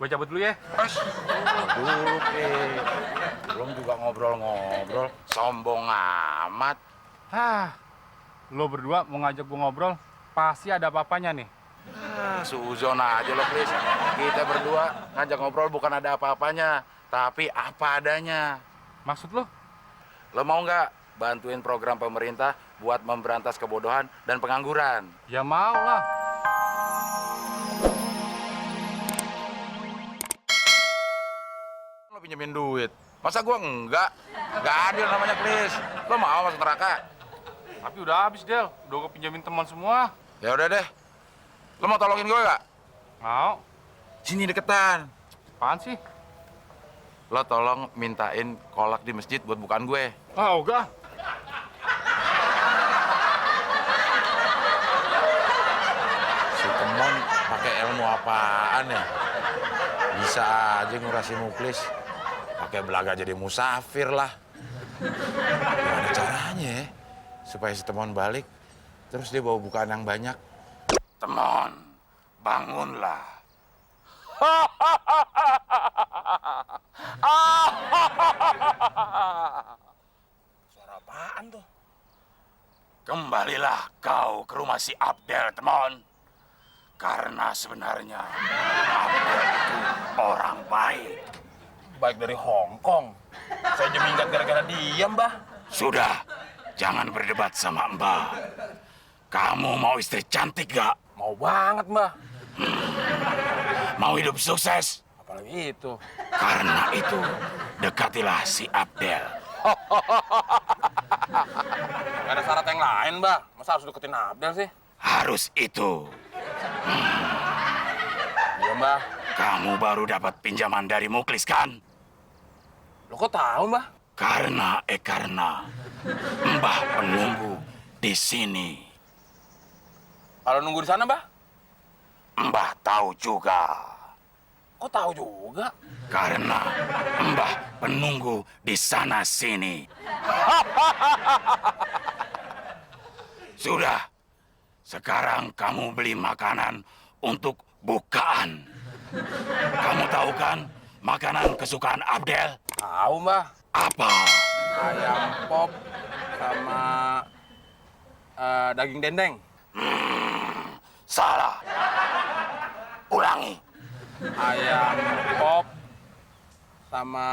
Gue cabut dulu ya. Mas, dulu, belum juga ngobrol-ngobrol, sombong amat. Hah, lo berdua mau ngajak gue ngobrol, pasti ada apa-apanya nih. Suzon aja lo, please. Kita berdua ngajak ngobrol bukan ada apa-apanya, tapi apa adanya. Maksud lo? Lo mau nggak bantuin program pemerintah buat memberantas kebodohan dan pengangguran? Ya mau lah. Lo pinjemin duit, masa gua enggak? Nggak adil namanya, please. Lo mau masuk neraka? Tapi udah habis, Del. Udah gue pinjemin teman semua. Ya udah deh. Lo mau tolongin gue nggak? Mau. Sini deketan. Apaan sih? Lo tolong mintain kolak di masjid buat bukaan gue. Ah, enggak. Si Temon pakai ilmu apaan ya? Bisa aja ngurasin muklis. Pakai belaga jadi musafir lah. Gimana caranya ya? Supaya si Temon balik, terus dia bawa bukaan yang banyak. Temon, bangunlah. Suara apaan tuh? Kembalilah kau ke rumah si Abdel, Temon. Karena sebenarnya Abdel itu orang baik. Baik dari Hong Kong. Saya aja minggat gara-gara dia, Mbah. Sudah, jangan berdebat sama Mbah. Kamu mau istri cantik gak? Mau banget, Mbah. Mau hidup sukses? Apalagi itu. Karena itu, dekatilah si Abdel. Gak ada syarat yang lain, Mbah. Masa harus deketin Abdel sih? Harus itu. Iya, Mbah. Kamu baru dapat pinjaman dari Muklis, kan? Lo kok tahu, Mbah? Karena Mbah penunggu di sini. Kalau nunggu di sana, Mbah? Mbah tahu juga. Kok tahu juga? Karena Mbah penunggu di sana sini. Sudah. Sekarang kamu beli makanan untuk bukaan. Kamu tahu kan makanan kesukaan Abdel? Tahu, Mbah. Apa? Ayam pop sama daging dendeng. Salah. Ulangi. Ayam pop sama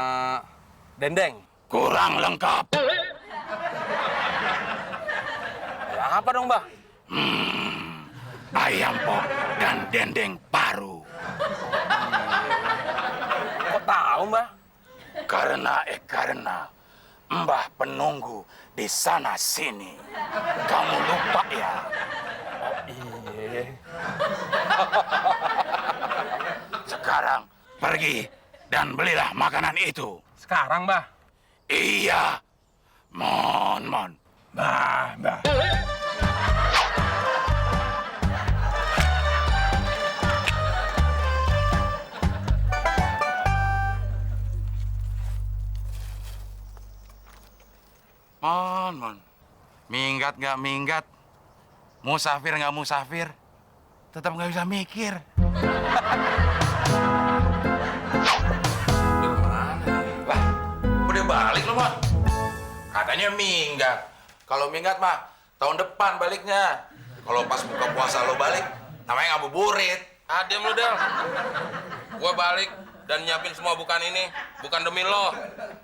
dendeng. Kurang lengkap. Ya apa dong, Mbah? Ayam pop dan dendeng paru. Kok tahu, Mbah? Karena Mbah penunggu di sana sini. Kamu lupa ya? Iya. Sekarang pergi dan belilah makanan itu. Sekarang, Mbah. Iya. Mon. Mbah. Mon. Minggat nggak minggat, musafir nggak musafir, tetap nggak bisa mikir. Lah, udah balik lo, Mon. Katanya minggat. Kalau minggat mah tahun depan baliknya. Kalau pas buka puasa lo balik, namanya ngabuburit. Diam lu, Del. Gue balik dan nyiapin semua bukan ini. Bukan demi lo,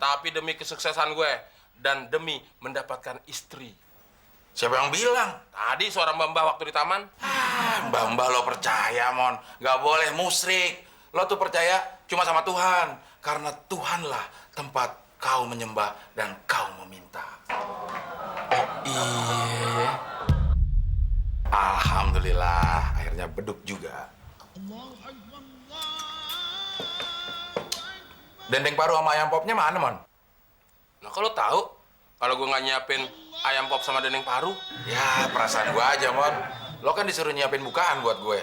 tapi demi kesuksesan gue. Dan demi mendapatkan istri. Siapa yang bilang? Tadi suara mbah-mbah waktu di taman. Mbah lo percaya, Mon. Nggak boleh musyrik. Lo tuh percaya cuma sama Tuhan. Karena Tuhanlah tempat kau menyembah dan kau meminta. Iya. Alhamdulillah, akhirnya beduk juga. Dendeng paru sama ayam popnya mana, Mon? Nah, kalau tahu kalau gue nggak nyiapin ayam pop sama dendeng paru? Ya, perasaan gue aja, Mon. Lo kan disuruh nyiapin bukaan buat gue.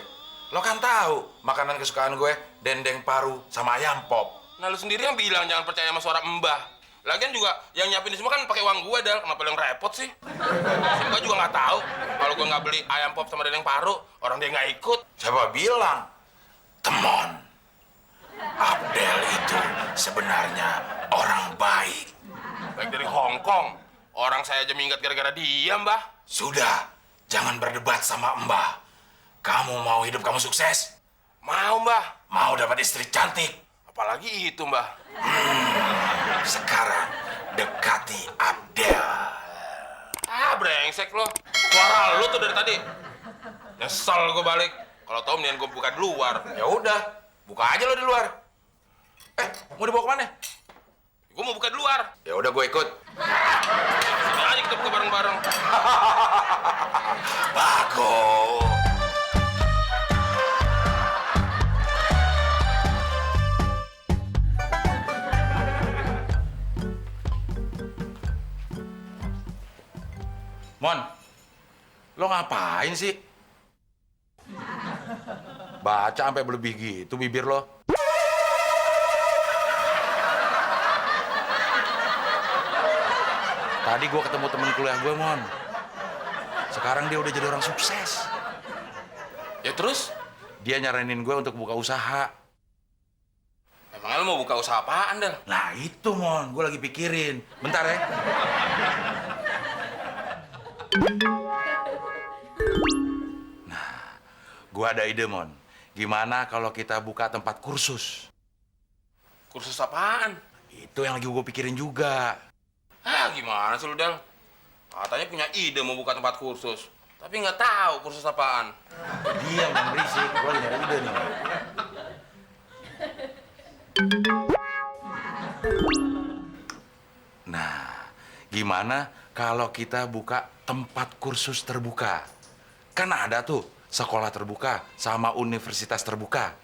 Lo kan tahu makanan kesukaan gue, dendeng paru sama ayam pop. Nah, lu sendiri yang bilang jangan percaya sama suara mbah. Lagian juga yang nyiapin ini semua kan pakai uang gue, Dal. Kenapa lu yang repot sih? Si mbah juga nggak tahu kalau gue nggak beli ayam pop sama dendeng paru, orang dia nggak ikut. Siapa bilang? Temon. Abdel itu sebenarnya orang baik. Baik dari Hong Kong. Orang saya aja minggat gara-gara dia, Mbah. Sudah, jangan berdebat sama Mbah. Kamu mau hidup kamu sukses? Mau, Mbah. Mau dapat istri cantik? Apalagi itu, Mbah. Sekarang dekati Abdel. Ah, brengsek lo. Suara lu tuh dari tadi. Nyesel gue balik. Kalau tau mendingan gue buka di luar. Ya udah, buka aja lo di luar. Mau dibawa kemana? Gue mau buka di luar. Ya udah, gue ikut. Sini aja kita buka bareng-bareng. Bagus. Mon, lo ngapain sih? Baca sampai berlebih gitu bibir lo. Tadi gue ketemu temen kuliah gue, Mon. Sekarang dia udah jadi orang sukses. Ya terus? Dia nyaranin gue untuk buka usaha. Emangnya lo mau buka usaha apaan, Del? Nah itu, Mon, gue lagi pikirin. Bentar ya. Nah, gue ada ide, Mon. Gimana kalau kita buka tempat kursus? Kursus apaan? Itu yang lagi gue pikirin juga. Ah, gimana sih lu, Del? Katanya punya ide mau buka tempat kursus. Tapi nggak tahu kursus apaan. Diam, yang berisik. Gue lagi nyari ide nih. Nah, gimana kalau kita buka tempat kursus terbuka? Kan ada tuh sekolah terbuka sama universitas terbuka.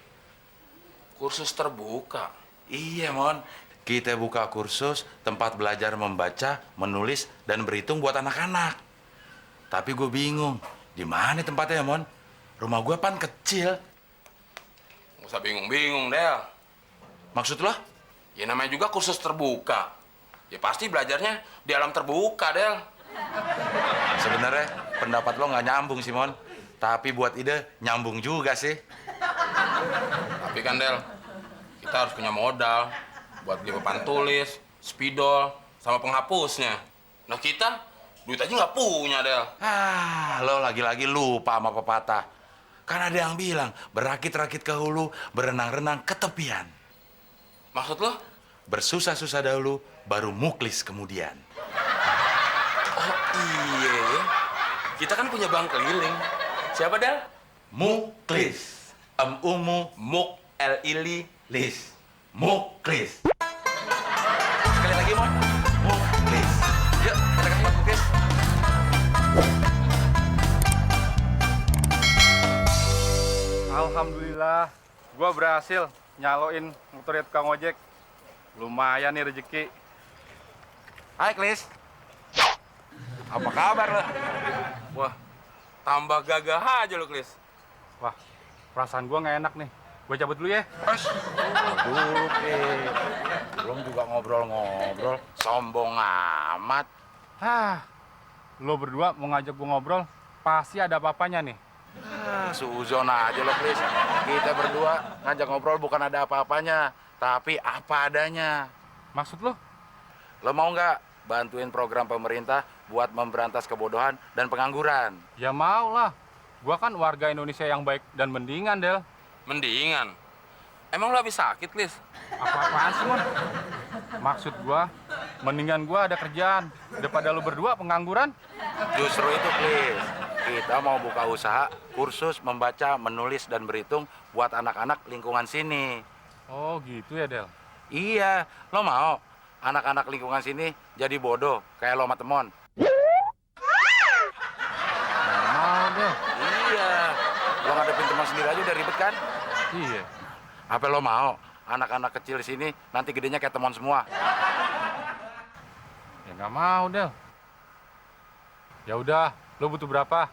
Kursus terbuka? Iya, Mon. Kita buka kursus tempat belajar membaca, menulis, dan berhitung buat anak-anak. Tapi gue bingung, di mana tempatnya, Mon? Rumah gue kan kecil. Nggak usah bingung-bingung, Del. Maksud lo? Ya namanya juga kursus terbuka. Ya pasti belajarnya di alam terbuka, Del. Sebenarnya pendapat lo nggak nyambung, Simon. Tapi buat ide nyambung juga sih. Tapi kan, Del, kita harus punya modal buat beli papan tulis, spidol, sama penghapusnya. Nah kita, duit aja nggak punya, Del. Lo lagi-lagi lupa sama pepatah. Kan ada yang bilang, berakit-rakit ke hulu, berenang-renang ke tepian. Maksud lo? Bersusah-susah dahulu, baru muklis kemudian. Oh iya, ya. Kita kan punya bank keliling. Siapa, Del? Muklis. Umu, Muk, L-I-L-I. lis. Muklis. Sekali lagi, Mon. Muklis. Yuk, kita ke tempat muklis. Alhamdulillah, gua berhasil nyaloin motornya tukang ojek. Lumayan nih rezeki. Hai, Klis. Apa kabar lo? Wah, tambah gagah aja lo, Klis. Wah, perasaan gua nggak enak nih. Gua cabut dulu ya. Dulu, belum juga ngobrol-ngobrol. Sombong amat. Lo berdua mau ngajak gua ngobrol, pasti ada apa-apanya nih. Suzon aja lo, Klis. Kita berdua ngajak ngobrol bukan ada apa-apanya, tapi apa adanya. Maksud lo? Lo mau nggak bantuin program pemerintah buat memberantas kebodohan dan pengangguran? Ya mau lah. Gua kan warga Indonesia yang baik dan mendingan, Del. Mendingan. Emang lo habis sakit, Klis? Apa-apaan sih, Mon? Maksud gua, mendingan gua ada kerjaan daripada lo berdua pengangguran. Justru itu, Klis. Kita mau buka usaha kursus membaca, menulis, dan berhitung buat anak-anak lingkungan sini. Oh gitu ya, Del. Iya, lo mau anak-anak lingkungan sini jadi bodoh kayak lo sama temon? Mau, Del. Iya, lo ngadepin teman sendiri aja udah ribet kan? Iya. Apa lo mau anak-anak kecil di sini nanti gedenya kayak temon semua? Ya nggak mau, Del. Ya udah, lo butuh berapa?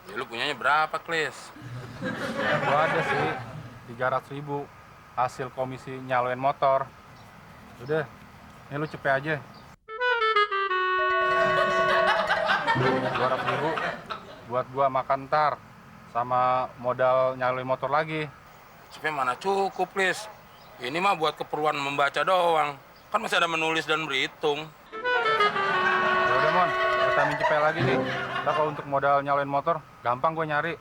Ya lu punyanya berapa, Klis? Ya gua ada sih 300.000 hasil komisi nyaloin motor. Udah, ini lu cepet aja. 200.000 buat gua makan ntar sama modal nyaloin motor lagi. Cepet mana cukup, Klis? Ini mah buat keperluan membaca doang. Kan masih ada menulis dan berhitung. Ya udah Mon, kita minjem cepet lagi nih. Ntar kalau untuk modal nyalain motor, gampang gue nyari.